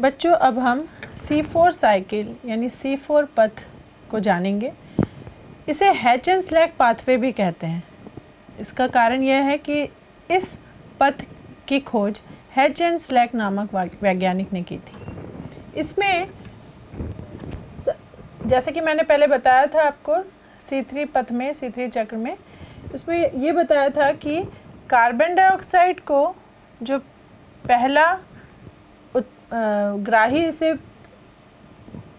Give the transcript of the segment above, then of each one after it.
बच्चों अब हम C4 साइकिल यानी C4 पथ को जानेंगे। इसे हैच एंड स्लैक पाथवे भी कहते हैं। इसका कारण यह है कि इस पथ की खोज हैच एंड स्लैक नामक वैज्ञानिक ने की थी। इसमें जैसे कि मैंने पहले बताया था आपको C3 पथ में, C3 चक्र में, उसमें ये बताया था कि कार्बन डाइऑक्साइड को जो पहला ग्राही इसे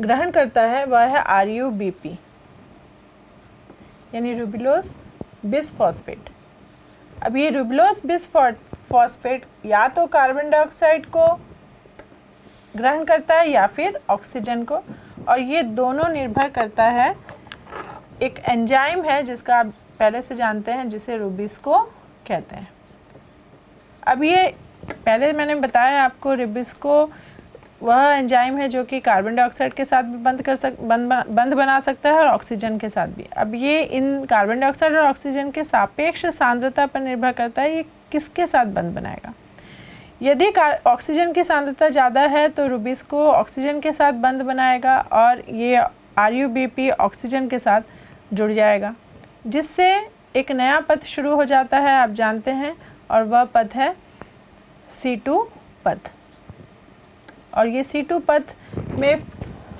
ग्रहण करता है वह है RuBP यानी रूबिलोस बिसफॉस्फेट। अब ये रूबिलोस बिसफॉस्फेट या तो कार्बन डाइऑक्साइड को ग्रहण करता है या फिर ऑक्सीजन को, और ये दोनों निर्भर करता है एक एंजाइम है जिसका आप पहले से जानते हैं जिसे रूबिस्को कहते हैं। अब ये पहले मैंने बताया आपको रूबिस्को वह एंजाइम है जो कि कार्बन डाइऑक्साइड के साथ भी बंध बना सकता है और ऑक्सीजन के साथ भी। अब ये इन कार्बन डाइऑक्साइड और ऑक्सीजन के सापेक्ष सांद्रता पर निर्भर करता है ये किसके साथ बंध बनाएगा। यदि ऑक्सीजन की सांद्रता ज़्यादा है तो रूबिस्को ऑक्सीजन के साथ बंध बनाएगा और ये RuBP ऑक्सीजन के साथ जुड़ जाएगा, जिससे एक नया पथ शुरू हो जाता है, आप जानते हैं, और वह पथ है C2 पथ। और ये C2 पथ में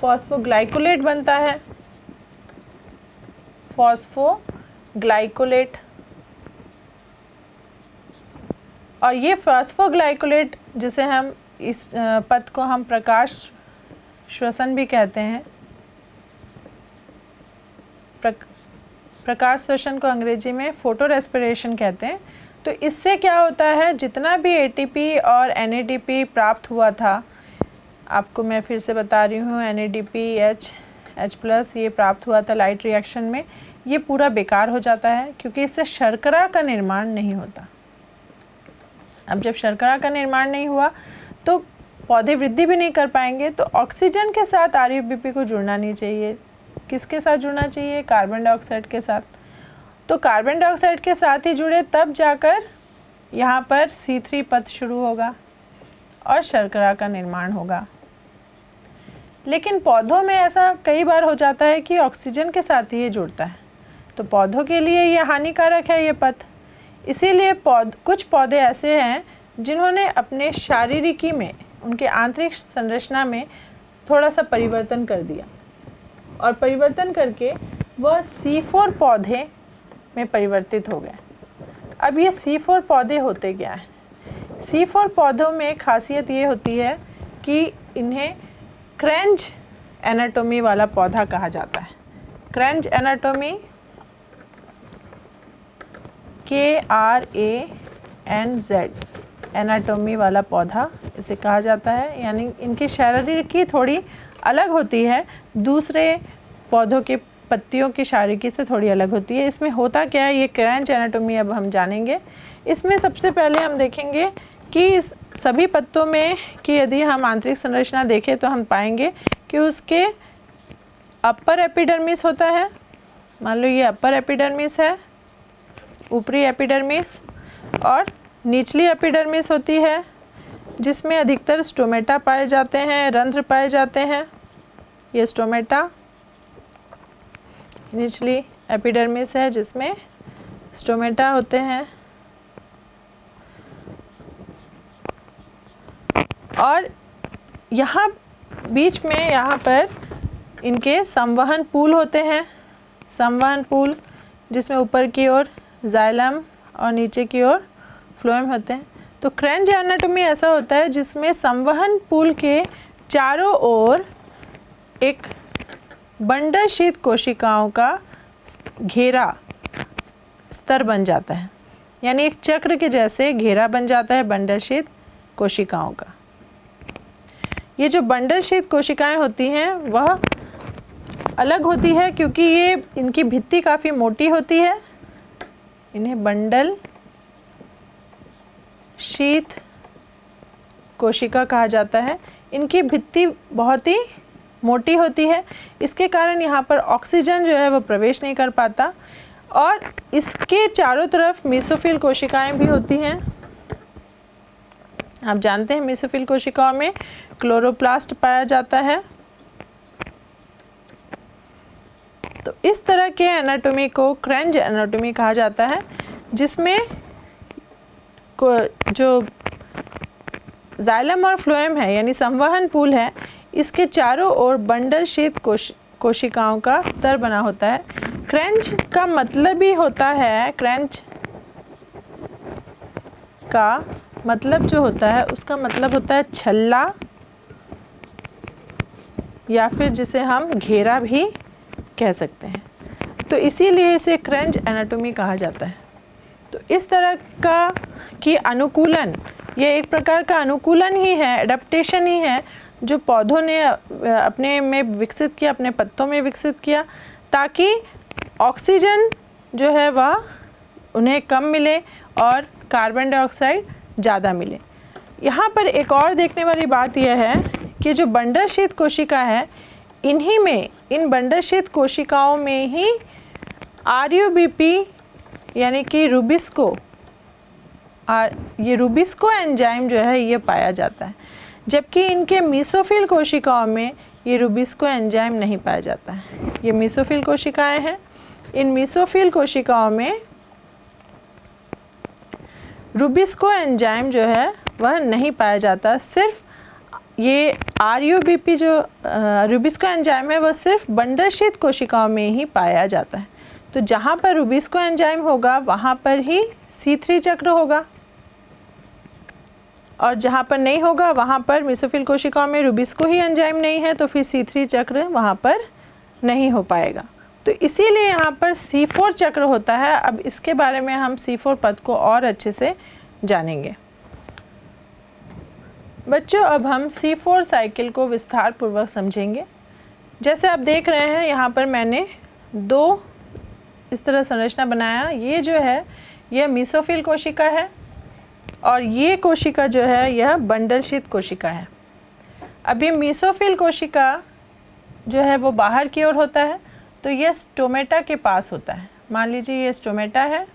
फॉस्फोग्लाइकोलेट बनता है, फॉस्फोग्लाइकोलेट। और ये फॉस्फोग्लाइकोलेट जिसे हम इस पथ को हम प्रकाश श्वसन भी कहते हैं। प्रकाश श्वसन को अंग्रेजी में फोटो रेस्पिरेशन कहते हैं। तो इससे क्या होता है, जितना भी ATP और NADP प्राप्त हुआ था, आपको मैं फिर से बता रही हूँ, NADP H+ ये प्राप्त हुआ था लाइट रिएक्शन में, ये पूरा बेकार हो जाता है क्योंकि इससे शर्करा का निर्माण नहीं होता। अब जब शर्करा का निर्माण नहीं हुआ तो पौधे वृद्धि भी नहीं कर पाएंगे। तो ऑक्सीजन के साथ RuBP को जुड़ना नहीं चाहिए। किसके साथ जुड़ना चाहिए? कार्बन डाइऑक्साइड के साथ। तो कार्बन डाइऑक्साइड के साथ ही जुड़े तब जाकर यहाँ पर C3 पथ शुरू होगा और शर्करा का निर्माण होगा। लेकिन पौधों में ऐसा कई बार हो जाता है कि ऑक्सीजन के साथ ही ये जुड़ता है, तो पौधों के लिए ये हानिकारक है ये पथ। इसीलिए कुछ पौधे ऐसे हैं जिन्होंने अपने शारीरिकी में, उनके आंतरिक संरचना में थोड़ा सा परिवर्तन कर दिया और परिवर्तन करके वह C4 पौधे में परिवर्तित हो गए। अब ये C4 पौधे होते क्या हैं? C4 पौधों में खासियत ये होती है कि इन्हें क्रेंज एनाटोमी वाला पौधा कहा जाता है। क्रेंज एनाटोमी, KRANZ एनाटोमी वाला पौधा इसे कहा जाता है। यानी इनकी शारीरिकी थोड़ी अलग होती है, दूसरे पौधों के पत्तियों की शारीरिकी से थोड़ी अलग होती है। इसमें होता क्या है, ये क्रेंज एनाटोमी अब हम जानेंगे। इसमें सबसे पहले हम देखेंगे कि इस सभी पत्तों में कि यदि हम आंतरिक संरचना देखें तो हम पाएंगे कि उसके अपर एपिडर्मिस होता है। मान लो ये अपर एपिडर्मिस है, ऊपरी एपिडर्मिस, और निचली एपिडर्मिस होती है जिसमें अधिकतर स्टोमेटा पाए जाते हैं, रंध्र पाए जाते हैं। ये स्टोमेटा निचली एपिडर्मिस है जिसमें स्टोमेटा होते हैं। और यहाँ बीच में यहाँ पर इनके संवहन पुल होते हैं, संवहन पुल जिसमें ऊपर की ओर जाइलम और नीचे की ओर फ्लोएम होते हैं। तो क्रेंज एनाटोमी ऐसा होता है जिसमें संवहन पुल के चारों ओर एक बंडल शीत कोशिकाओं का घेरा स्तर बन जाता है, यानी एक चक्र के जैसे घेरा बन जाता है बंडल शीत कोशिकाओं का। ये जो बंडल शीत कोशिकाएं होती हैं वह अलग होती है क्योंकि ये इनकी भित्ति काफ़ी मोटी होती है। इन्हें बंडल शीत कोशिका कहा जाता है। इनकी भित्ति बहुत ही मोटी होती है, इसके कारण यहाँ पर ऑक्सीजन जो है वो प्रवेश नहीं कर पाता। और इसके चारों तरफ मेसोफिल कोशिकाएं भी होती हैं। आप जानते हैं मेसोफिल कोशिकाओं में क्लोरोप्लास्ट पाया जाता है। तो इस तरह के एनाटॉमी को क्रेंज एनाटॉमी कहा जाता है, जिसमें जो जाइलम और फ्लोएम है यानी संवहन पुल है, इसके चारों ओर बंडल शीत कोशिकाओं का स्तर बना होता है। क्रेंच का मतलब ही होता है, क्रेंच का मतलब जो होता है उसका मतलब होता है छल्ला, या फिर जिसे हम घेरा भी कह सकते हैं। तो इसीलिए इसे क्रेंच एनाटॉमी कहा जाता है। तो इस तरह का कि अनुकूलन, ये एक प्रकार का अनुकूलन ही है, एडप्टेशन ही है, जो पौधों ने अपने में विकसित किया, अपने पत्तों में विकसित किया, ताकि ऑक्सीजन जो है वह उन्हें कम मिले और कार्बन डाइऑक्साइड ज़्यादा मिले। यहाँ पर एक और देखने वाली बात यह है कि जो बंडल शीत कोशिका है, इन्हीं में, इन बंडल शीत कोशिकाओं में ही RUBP यानी कि रुबिस्को, ये रुबिस्को एंजाइम जो है ये पाया जाता है, जबकि इनके मेसोफिल कोशिकाओं में ये रुबिस्को एंजाइम नहीं पाया जाता है। ये मेसोफिल कोशिकाएं हैं, इन मेसोफिल कोशिकाओं में रुबिस्को एंजाइम जो है वह नहीं पाया जाता। सिर्फ ये RUBP जो रुबिस्को एंजाइम है वह सिर्फ बंडल शीत कोशिकाओं में ही पाया जाता है। तो जहाँ पर रुबिस्को एंजाइम होगा वहाँ पर ही C3 चक्र होगा, और जहाँ पर नहीं होगा वहाँ पर मेसोफिल कोशिकाओं में रुबिस्को ही एंजाइम नहीं है, तो फिर C3 चक्र वहाँ पर नहीं हो पाएगा। तो इसीलिए यहाँ पर C4 चक्र होता है। अब इसके बारे में हम C4 पद को और अच्छे से जानेंगे। बच्चों, अब हम C4 साइकिल को विस्तार पूर्वक समझेंगे। जैसे आप देख रहे हैं यहाँ पर मैंने दो इस तरह संरचना बनाया। ये जो है यह मेसोफिल कोशिका है, और ये कोशिका जो है यह बंडल शीत कोशिका है। अब ये मेसोफिल कोशिका जो है वो बाहर की ओर होता है, तो यह स्टोमेटा के पास होता है। मान लीजिए ये स्टोमेटा है,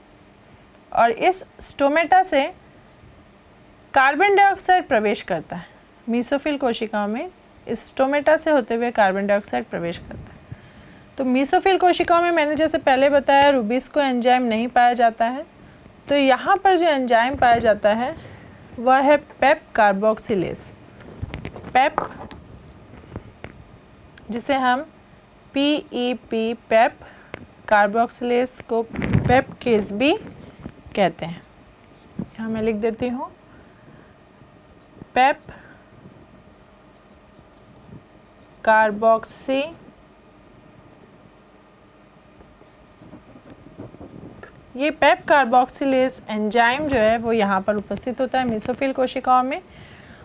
और इस स्टोमेटा से कार्बन डाइऑक्साइड प्रवेश करता है। मेसोफिल कोशिकाओं में इस स्टोमेटा से होते हुए कार्बन डाइऑक्साइड प्रवेश करता है। तो मेसोफिल कोशिकाओं में मैंने जैसे पहले बताया रुबिस्को एंजाइम नहीं पाया जाता है। तो यहाँ पर जो एंजाइम पाया जाता है वह है पेप कार्बोक्सिलेज। पेप, जिसे हम PEP पेप कार्बोक्सिलेज को पेप केस भी कहते हैं। यहाँ मैं लिख देती हूँ पेप कार्बोक्सी ये पेप कार्बोक्सिलेज एंजाइम जो है वो यहाँ पर उपस्थित होता है मेसोफिल कोशिकाओं में,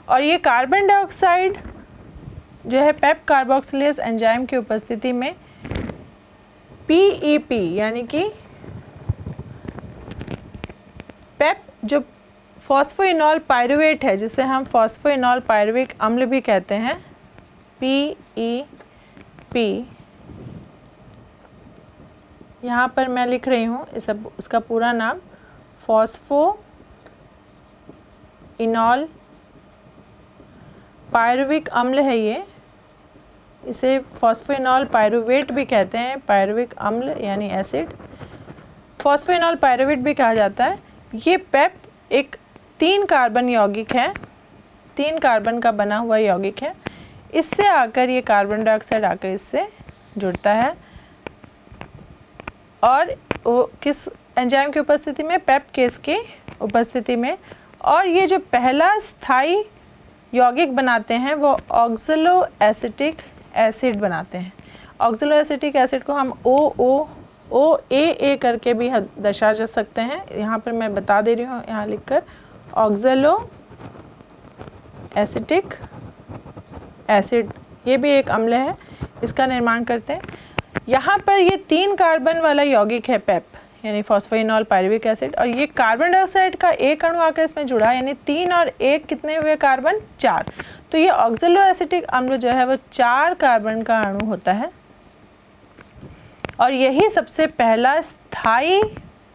और ये कार्बन डाइऑक्साइड जो है पेप कार्बोक्सिलेज एंजाइम की उपस्थिति में PEP यानी कि पेप जो फॉस्फोइनॉल पायरुवेट है, जिसे हम फॉस्फोइनॉल पायरुविक अम्ल भी कहते हैं, PEP, यहाँ पर मैं लिख रही हूँ इसका पूरा नाम फॉस्फोइनॉल पायरुविक अम्ल है। ये इसे फॉस्फोइनॉल पायरुवेट भी कहते हैं, पायरुविक अम्ल यानी एसिड, फॉस्फोइनॉल पायरुवेट भी कहा जाता है। ये पेप एक 3 कार्बन यौगिक है, 3 कार्बन का बना हुआ यौगिक है। इससे आकर ये कार्बन डाइऑक्साइड आकर इससे जुड़ता है, और वो किस एंजाइम की उपस्थिति में? पेप केस की उपस्थिति में। और ये जो पहला स्थायी यौगिक बनाते हैं वो ऑक्सलो एसिटिक एसिड बनाते हैं। ऑक्सलो एसिटिक एसिड को हम OAA करके भी दर्शा जा सकते हैं। यहाँ पर मैं बता दे रही हूँ, यहाँ लिखकर ऑक्सलो एसिटिक एसिड, ये भी एक अम्ल है, इसका निर्माण करते हैं। यहाँ पर ये 3 कार्बन वाला यौगिक है पेप यानी फॉस्फोइनॉल पायरुविक एसिड, और ये कार्बन डाइऑक्साइड का एक अणु आकर इसमें जुड़ा, यानी 3 और 1 कितने हुए कार्बन? 4। तो ये ऑक्सलो एसिटिक अम्ल जो है वो 4 कार्बन का अणु होता है, और यही सबसे पहला स्थायी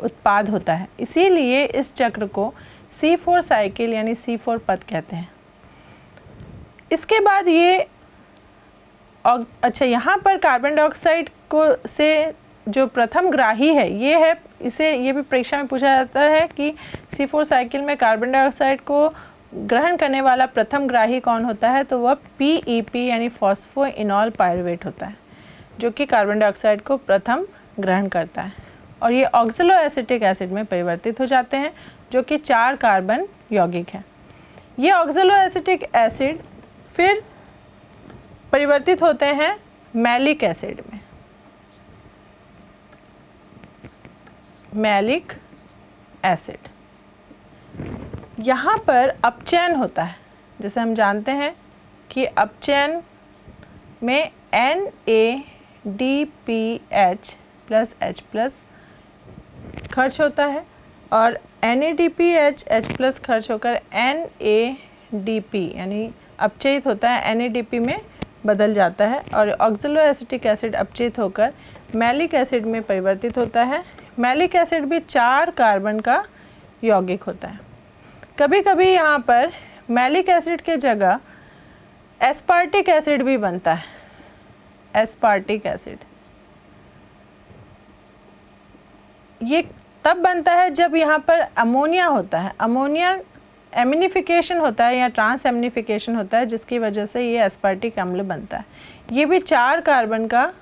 उत्पाद होता है, इसीलिए इस चक्र को C4 साइकिल यानी C4 पथ कहते हैं। इसके बाद ये अच्छा, यहाँ पर कार्बन डाइऑक्साइड को से जो प्रथम ग्राही है ये है, इसे ये भी परीक्षा में पूछा जाता है कि C4 साइकिल में कार्बन डाइऑक्साइड को ग्रहण करने वाला प्रथम ग्राही कौन होता है, तो वह PEP यानी फॉस्फोइनॉल पायरुवेट होता है, जो कि कार्बन डाइऑक्साइड को प्रथम ग्रहण करता है। और ये ऑक्सलो एसिटिक एसिड में परिवर्तित हो जाते हैं, जो कि 4 कार्बन यौगिक हैं। ये ऑक्सलो एसिटिक एसिड फिर परिवर्तित होते हैं मैलिक एसिड में। मैलिक एसिड, यहाँ पर अपचयन होता है। जैसे हम जानते हैं कि अपचयन में NADPH प्लस H प्लस खर्च होता है और NADPH H प्लस खर्च होकर NADP यानी अपचयित होता है, NADP में बदल जाता है और ऑक्सलो एसिटिक एसिड अपचयित होकर मैलिक एसिड में परिवर्तित होता है। मैलिक एसिड भी 4 कार्बन का यौगिक होता है। कभी कभी यहाँ पर मैलिक एसिड के जगह एस्पार्टिक एसिड भी बनता है। एस्पार्टिक एसिड ये तब बनता है जब यहाँ पर अमोनिया होता है। अमोनिया एमिनिफिकेशन होता है या ट्रांस एमिनिफिकेशन होता है, जिसकी वजह से ये एस्पार्टिक अम्ल बनता है। ये भी 4 कार्बन का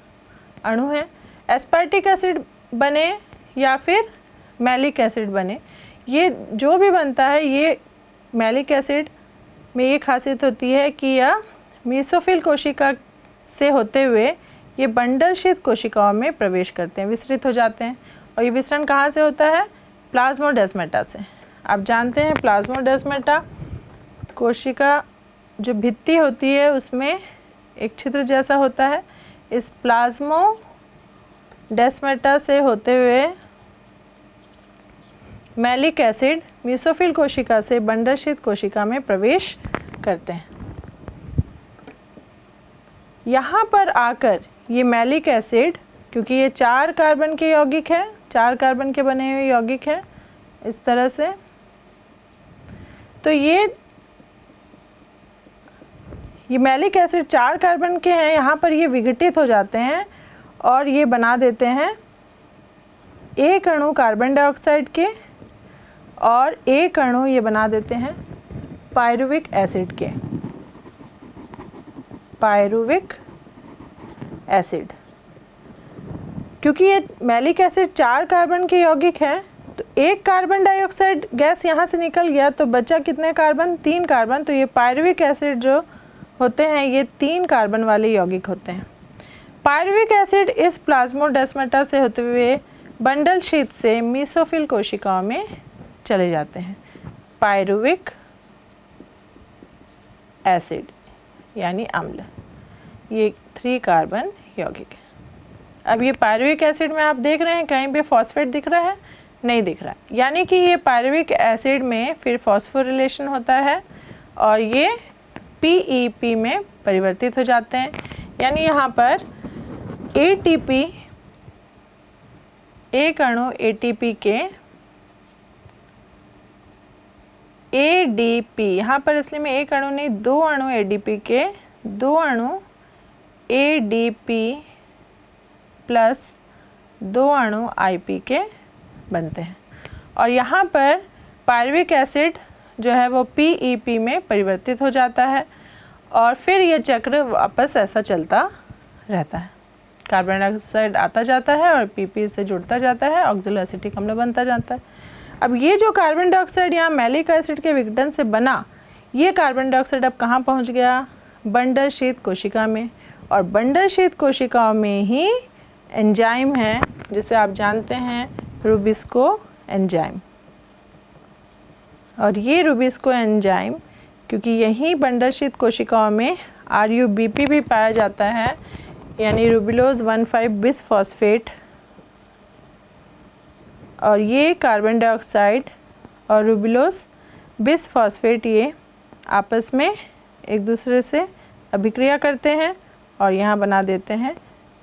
अणु है। एस्पार्टिक एसिड बने या फिर मैलिक एसिड बने, ये जो भी बनता है, ये मैलिक एसिड में ये खासियत होती है कि यह मीसोफिल कोशिका से होते हुए ये बंडलशीत कोशिकाओं में प्रवेश करते हैं, विसरित हो जाते हैं। और ये विसरण कहाँ से होता है? प्लाज्मोडेस्माटा से। आप जानते हैं प्लाज्मोडेस्माटा कोशिका जो भित्ति होती है उसमें एक छिद्र जैसा होता है। इस प्लाज्मोडेस्माटा से होते हुए मैलिक एसिड मीसोफिल कोशिका से बंडलशीत कोशिका में प्रवेश करते हैं। यहाँ पर आकर ये मैलिक एसिड, क्योंकि ये 4 कार्बन के यौगिक हैं, 4 कार्बन के बने हुए यौगिक हैं इस तरह से, तो ये मैलिक एसिड 4 कार्बन के हैं। यहाँ पर ये विघटित हो जाते हैं और ये बना देते हैं एक अणु कार्बन डाइऑक्साइड के और एक अणु ये बना देते हैं पायरुविक एसिड के। पायरुविक एसिड, क्योंकि ये मैलिक एसिड 4 कार्बन के यौगिक है, तो एक कार्बन डाइऑक्साइड गैस यहाँ से निकल गया तो बचा कितने कार्बन? 3 कार्बन। तो ये पायरुविक एसिड जो होते हैं ये 3 कार्बन वाले यौगिक होते हैं। पायरुविक एसिड इस प्लाज्मोडेस्माटा से होते हुए बंडल शीट से मीसोफिल कोशिकाओं में चले जाते हैं। पायरुविक एसिड यानी अम्ल, ये 3 कार्बन यौगिक है। अब ये पायरुविक एसिड में आप देख रहे हैं कहीं पे फॉस्फेट दिख रहा है? नहीं दिख रहा है, यानी कि ये पायरुविक एसिड में फिर फॉस्फोरिलेशन होता है और ये PEP में परिवर्तित हो जाते हैं। यानी यहाँ पर ATP, एक अणु ATP के ADP, यहाँ पर इसलिए मैं एक अणु नहीं 2 अणु ADP के 2 अणु ADP प्लस 2 अणु IP के बनते हैं। और यहाँ पर पायरुविक एसिड जो है वो PEP में परिवर्तित हो जाता है और फिर ये चक्र वापस ऐसा चलता रहता है। कार्बन डाइऑक्साइड आता जाता है और PP से जुड़ता जाता है, ऑक्सलो एसिटिक अम्ल बनता जाता है। अब ये जो कार्बन डाइऑक्साइड यहाँ मैलिक एसिड के विघटन से बना, ये कार्बन डाइऑक्साइड अब कहाँ पहुँच गया? बंडल शीत कोशिका में। और बंडल शीत कोशिकाओं में ही एंजाइम है जिसे आप जानते हैं रुबिस्को एंजाइम। और ये रुबिस्को एंजाइम, क्योंकि यही बंडल शीत कोशिकाओं में RuBP भी पाया जाता है, यानी रुबिलोज 1,5 बिस फॉस्फेट, और ये कार्बन डाइऑक्साइड और रुबिलोज बिस फॉस्फेट ये आपस में एक दूसरे से अभिक्रिया करते हैं और यहाँ बना देते हैं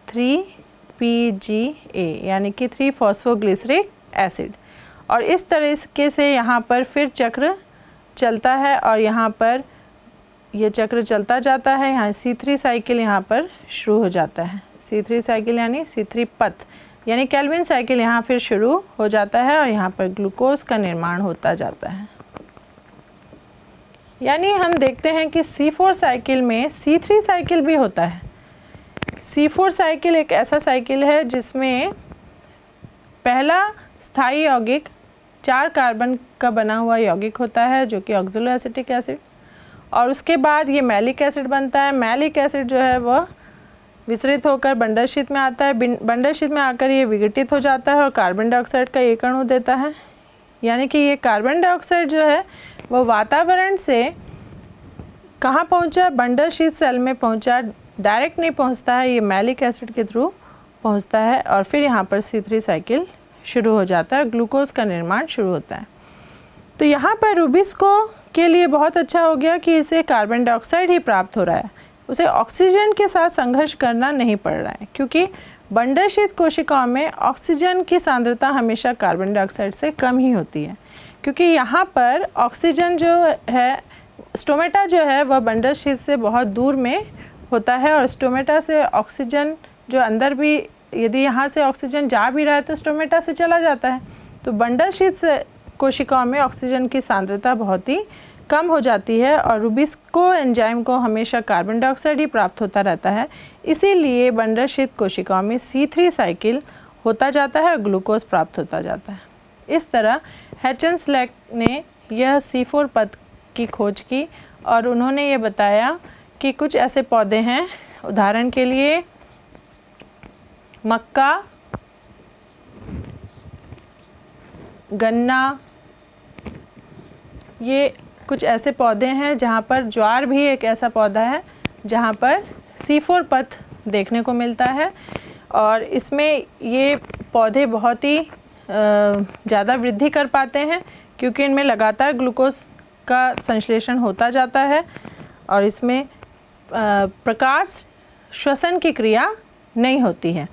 3PGA यानी कि 3 फॉस्फोग्लिसरिक एसिड। और इस तरीके से यहाँ पर फिर चक्र चलता है और यहाँ पर ये चक्र चलता जाता है। यहाँ C3 साइकिल यहाँ पर शुरू हो जाता है। C3 साइकिल यानी C3 पथ यानी केल्विन साइकिल यहाँ फिर शुरू हो जाता है और यहाँ पर ग्लूकोज का निर्माण होता जाता है। यानी हम देखते हैं कि C4 साइकिल में C3 साइकिल भी होता है। C4 साइकिल एक ऐसा साइकिल है जिसमें पहला स्थायी यौगिक 4 कार्बन का बना हुआ यौगिक होता है जो कि ऑक्सैलोएसिटिक एसिड, और उसके बाद ये मैलिक एसिड बनता है। मैलिक एसिड जो है वह विसरित होकर बंडल शीथ में आता है। बंडल शीथ में आकर ये विघटित हो जाता है और कार्बन डाइऑक्साइड का एक अणु देता है। यानी कि ये कार्बन डाइऑक्साइड जो है वह वातावरण से कहाँ पहुँचा, बंडल शीथ सेल में पहुँचा, डायरेक्ट नहीं पहुँचता है, ये मैलिक एसिड के थ्रू पहुँचता है और फिर यहाँ पर C3 साइकिल शुरू हो जाता है, ग्लूकोज का निर्माण शुरू होता है। तो यहाँ पर रुबिस्को के लिए बहुत अच्छा हो गया कि इसे कार्बन डाइऑक्साइड ही प्राप्त हो रहा है, उसे ऑक्सीजन के साथ संघर्ष करना नहीं पड़ रहा है, क्योंकि बंडल शीथ कोशिकाओं में ऑक्सीजन की सांद्रता हमेशा कार्बन डाइऑक्साइड से कम ही होती है, क्योंकि यहाँ पर ऑक्सीजन जो है, स्टोमेटा जो है वह बंडल शीथ से बहुत दूर में होता है और स्टोमेटा से ऑक्सीजन जो अंदर भी, यदि यहाँ से ऑक्सीजन जा भी रहा है तो स्टोमेटा से चला जाता है। तो बंडल शीथ से कोशिकाओं में ऑक्सीजन की सांद्रता बहुत ही कम हो जाती है और रुबिस्को एंजाइम को हमेशा कार्बन डाइऑक्साइड ही प्राप्त होता रहता है। इसीलिए बंडल शीथ कोशिकाओं में C3 साइकिल होता जाता है और ग्लूकोज प्राप्त होता जाता है। इस तरह हेचेनस्लैक ने यह C4 पथ की खोज की और उन्होंने ये बताया कि कुछ ऐसे पौधे हैं, उदाहरण के लिए मक्का, गन्ना, ये कुछ ऐसे पौधे हैं जहाँ पर, ज्वार भी एक ऐसा पौधा है जहाँ पर C4 पथ देखने को मिलता है और इसमें ये पौधे बहुत ही ज़्यादा वृद्धि कर पाते हैं क्योंकि इनमें लगातार ग्लूकोज का संश्लेषण होता जाता है और इसमें प्रकाश श्वसन की क्रिया नहीं होती है।